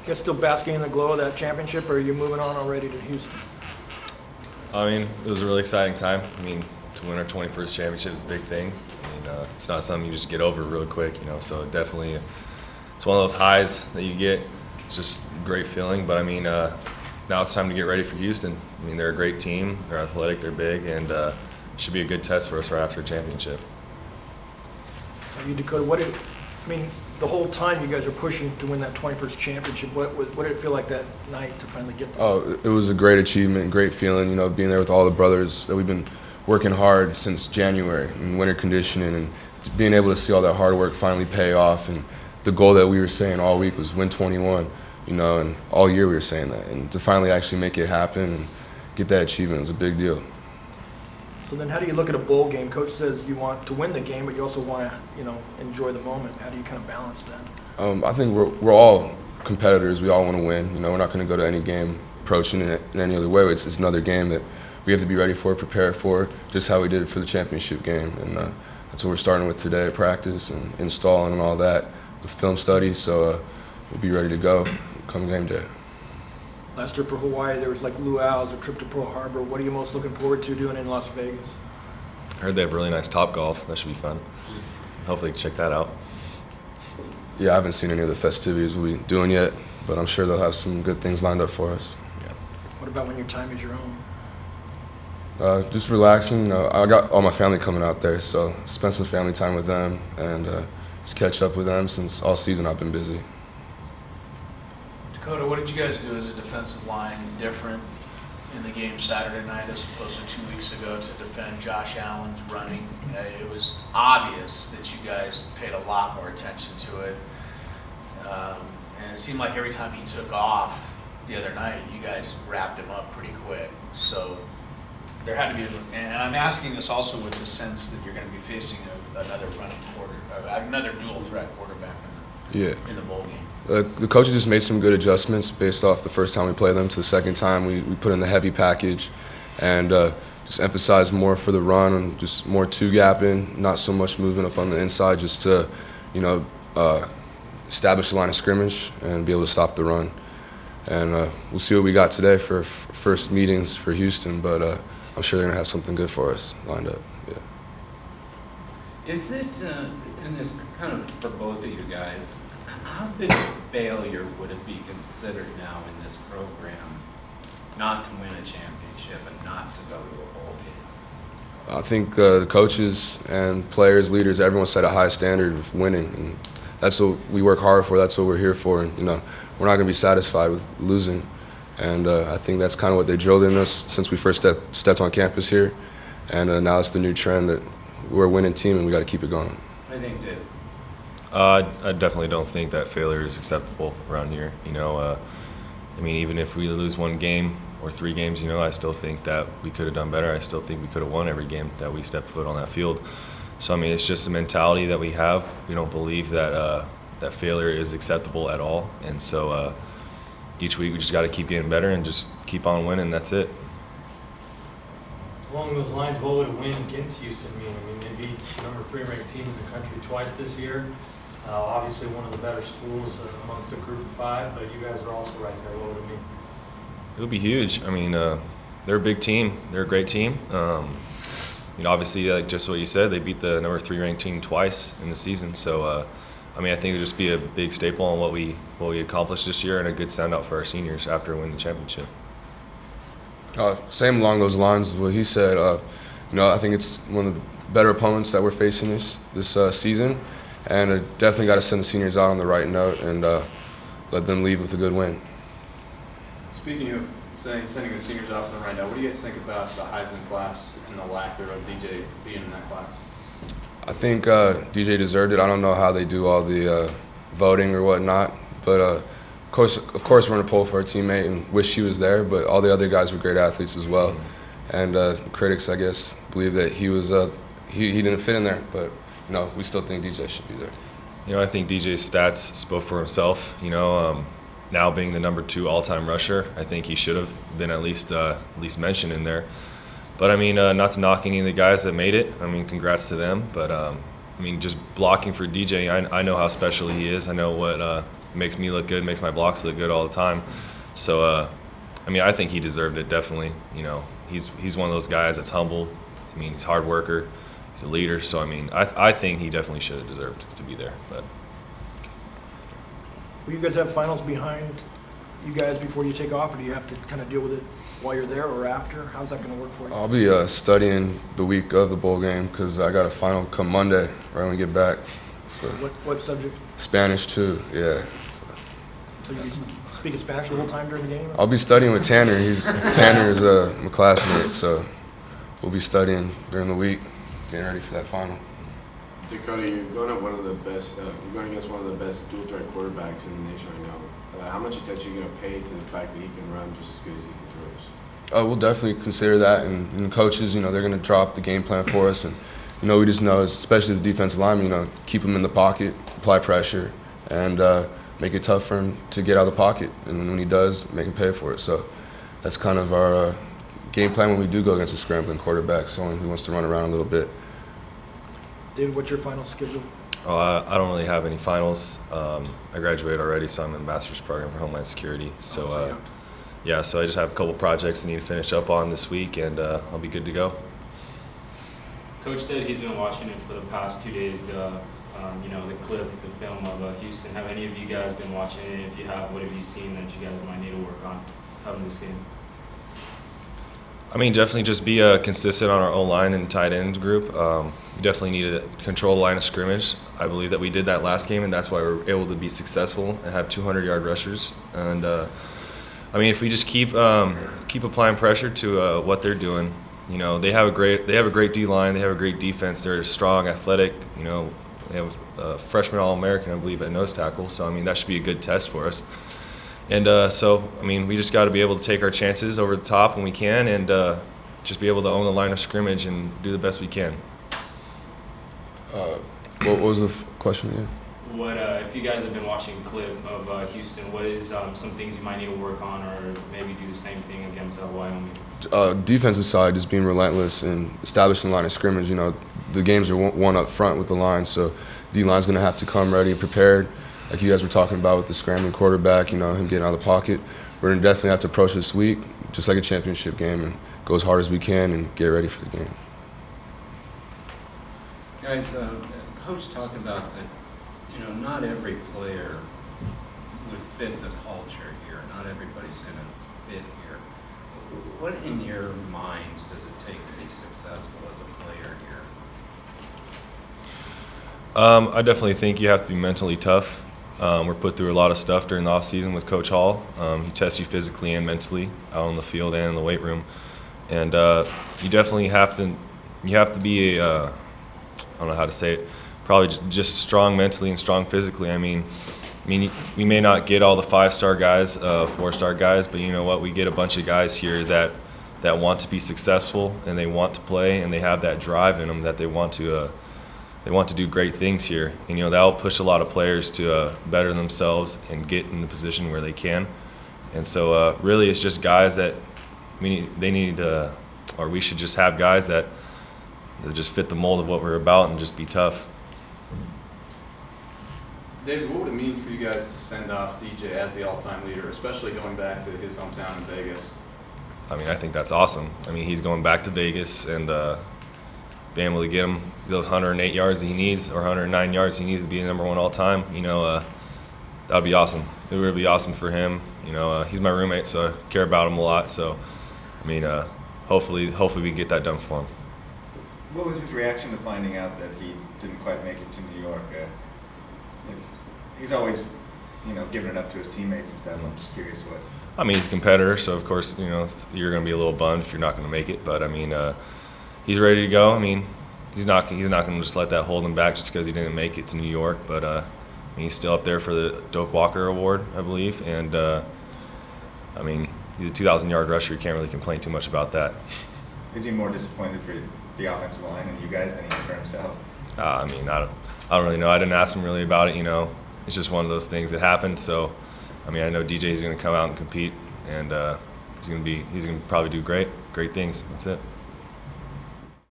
guess still basking in the glow of that championship, or are you moving on already to Houston? I mean, it was a really exciting time. I mean, to win our 21st championship is a big thing. I mean, it's not something you just get over really quick, you know. So definitely, it's one of those highs that you get. It's just a great feeling. But I mean, now it's time to get ready for Houston. I mean, they're a great team. They're athletic. They're big, and it should be a good test for us right after a championship. You, Dakota, the whole time you guys are pushing to win that 21st championship, what did it feel like that night to finally get there? Oh, it was a great achievement, great feeling, you know, being there with all the brothers that we've been working hard since January in winter conditioning, and being able to see all that hard work finally pay off. And the goal that we were saying all week was win 21, you know, and all year we were saying that. And to finally actually make it happen and get that achievement was a big deal. So then how do you look at a bowl game? Coach says you want to win the game, but you also want to, you know, enjoy the moment. How do you kind of balance that? I think we're all competitors. We all want to win. You know, we're not going to go to any game approaching it in any other way. It's another game that we have to be ready for, prepare for, just how we did it for the championship game. And that's what we're starting with today at practice and installing and all that with film study. So we'll be ready to go come game day. Last year for Hawaii, there was like luau's, a trip to Pearl Harbor. What are you most looking forward to doing in Las Vegas? I heard they have really nice Topgolf. That should be fun. Hopefully check that out. Yeah, I haven't seen any of the festivities we'll be doing yet, but I'm sure they'll have some good things lined up for us. Yeah. What about when your time is your own? Just relaxing. You know, I got all my family coming out there, so spend some family time with them and just catch up with them since all season I've been busy. Dakota, what did you guys do as a defensive line different in the game Saturday night as opposed to 2 weeks ago to defend Josh Allen's running? It was obvious that you guys paid a lot more attention to it. And it seemed like every time he took off the other night, you guys wrapped him up pretty quick. So there had to be, and I'm asking this also with the sense that you're going to be facing another another dual threat quarterback in the bowl game. The coaches just made some good adjustments based off the first time we played them to the second time. We put in the heavy package and just emphasized more for the run and just more two-gapping, not so much moving up on the inside, just to, you know, establish the line of scrimmage and be able to stop the run. And we'll see what we got today for first meetings for Houston, but I'm sure they're going to have something good for us lined up. Yeah. Is it, and this kind of for both of you guys, how big a failure would it be considered now in this program not to win a championship and not to go to a bowl game? I think the coaches and players, leaders, everyone set a high standard of winning, and that's what we work hard for. That's what we're here for. And, you know, we're not going to be satisfied with losing, and I think that's kind of what they drilled in us since we first stepped on campus here, and now it's the new trend that we're a winning team and we got to keep it going. I think that. I definitely don't think that failure is acceptable around here. You know, I mean, even if we lose one game or 3 games, you know, I still think that we could have done better. I still think we could have won every game that we stepped foot on that field. So, I mean, it's just a mentality that we have. We don't believe that that failure is acceptable at all. And so each week we just got to keep getting better and just keep on winning. That's it. Along those lines, what would a win against Houston mean? I mean, they beat number 3 ranked team in the country twice this year. Obviously one of the better schools amongst the group of 5, but you guys are also right there. What would it mean? It would be huge. I mean, they're a big team. They're a great team. You know, obviously, like just what you said, they beat the number 3 ranked team twice in the season. So, I mean, I think it would just be a big staple on what we accomplished this year and a good standout for our seniors after winning the championship. Same along those lines as what he said. You know, I think it's one of the better opponents that we're facing this season, and definitely got to send the seniors out on the right note and let them leave with a good win. Speaking of sending the seniors off on the right note, what do you guys think about the Heisman class and the lack thereof DJ being in that class? I think DJ deserved it. I don't know how they do all the voting or whatnot, but of course we're going to pull for our teammate and wish she was there, but all the other guys were great athletes as well. And critics, I guess, believe that he was he didn't fit in there, but you know, we still think DJ should be there. You know, I think DJ's stats spoke for himself. You know, now being the number 2 all-time rusher, I think he should have been at least mentioned in there. But I mean, not to knock any of the guys that made it. I mean, congrats to them. But I mean, just blocking for DJ, I know how special he is. I know what makes me look good, makes my blocks look good all the time. So, I mean, I think he deserved it, definitely. You know, he's one of those guys that's humble. I mean, he's a hard worker. He's a leader. So, I mean, I think he definitely should have deserved to be there. But Will you guys have finals behind you guys before you take off, or do you have to kind of deal with it while you're there or after? How's that going to work for you? I'll be studying the week of the bowl game because I got a final come Monday right when we get back. So What subject? Spanish too, yeah. So you be speaking Spanish the whole time during the game? I'll be studying with Tanner. Tanner is my classmate, so we'll be studying during the week, getting ready for that final. Dakota, you're going up one of the best. You're going against one of the best dual threat quarterbacks in the nation right now. How much attention are you going to pay to the fact that he can run just as good as he can throw? We'll definitely consider that, and coaches, you know, they're going to drop the game plan for us, and you know, we just know, especially as a defensive lineman, you know, keep him in the pocket, apply pressure, and make it tough for him to get out of the pocket, and when he does, make him pay for it. So that's kind of our game plan when we do go against a scrambling quarterback, someone who wants to run around a little bit. David, what's your final schedule? oh, I don't really have any finals. I graduated already, so I'm in the master's program for Homeland Security. So, yeah, so I just have a couple projects I need to finish up on this week, and I'll be good to go. Coach said he's been watching it for the past 2 days, the clip, the film of Houston. Have any of you guys been watching it? If you have, what have you seen that you guys might need to work on covering this game? I mean, definitely just be consistent on our O-line and tight end group. We definitely need to control the line of scrimmage. I believe that we did that last game, and that's why we were able to be successful and have 200-yard rushers. And I mean, if we just keep applying pressure to what they're doing, you know, they have a great D-line, they have a great defense. They're strong, athletic. You know, they have a freshman All-American, I believe, at nose tackle. So I mean, that should be a good test for us. And so, I mean, we just got to be able to take our chances over the top when we can, and just be able to own the line of scrimmage and do the best we can. What was the question again? What if you guys have been watching a clip of Houston? What is some things you might need to work on, or maybe do the same thing against Wyoming? Defensive side, just being relentless and establishing the line of scrimmage. You know, the games are won up front with the line, so D-line's going to have to come ready and prepared. Like you guys were talking about with the scrambling quarterback, you know, him getting out of the pocket. We're going to definitely have to approach this week just like a championship game and go as hard as we can and get ready for the game. Guys, Coach talked about that, you know, not every player would fit the culture here. Not everybody's going to fit here. What in your minds does it take to be successful as a player here? I definitely think you have to be mentally tough. We're put through a lot of stuff during the offseason with Coach Hall. He tests you physically and mentally out on the field and in the weight room. And you definitely have to be I don't know how to say it, probably just strong mentally and strong physically. I mean, we may not get all the 5-star guys, 4-star guys, but you know what? We get a bunch of guys here that want to be successful, and they want to play, and they have that drive in them that they want to do great things here. And, you know, that'll push a lot of players to better themselves and get in the position where they can. And so really it's just guys that we should just have guys that just fit the mold of what we're about and just be tough. David, what would it mean for you guys to send off DJ as the all-time leader, especially going back to his hometown in Vegas? I mean, I think that's awesome. I mean, he's going back to Vegas and being able to get him those 108 yards that he needs, or 109 yards he needs to be number one all time. You know, that would be awesome. It would be awesome for him. You know, he's my roommate, so I care about him a lot. So, I mean, hopefully we can get that done for him. What was his reaction to finding out that he didn't quite make it to New York? He's always, you know, giving it up to his teammates and stuff. I'm just curious what. I mean, he's a competitor, so of course, you know, you're going to be a little bummed if you're not going to make it. But I mean, he's ready to go. I mean, he's not going to just let that hold him back just because he didn't make it to New York. But I mean, he's still up there for the Doak Walker Award, I believe. And I mean, he's a 2,000-yard rusher. You can't really complain too much about that. Is he more disappointed for the offensive line and you guys than he is for himself? I mean, I don't really know. I didn't ask him really about it. You know, it's just one of those things that happened. So, I mean, I know DJ's going to come out and compete, and he's going to probably do great things. That's it.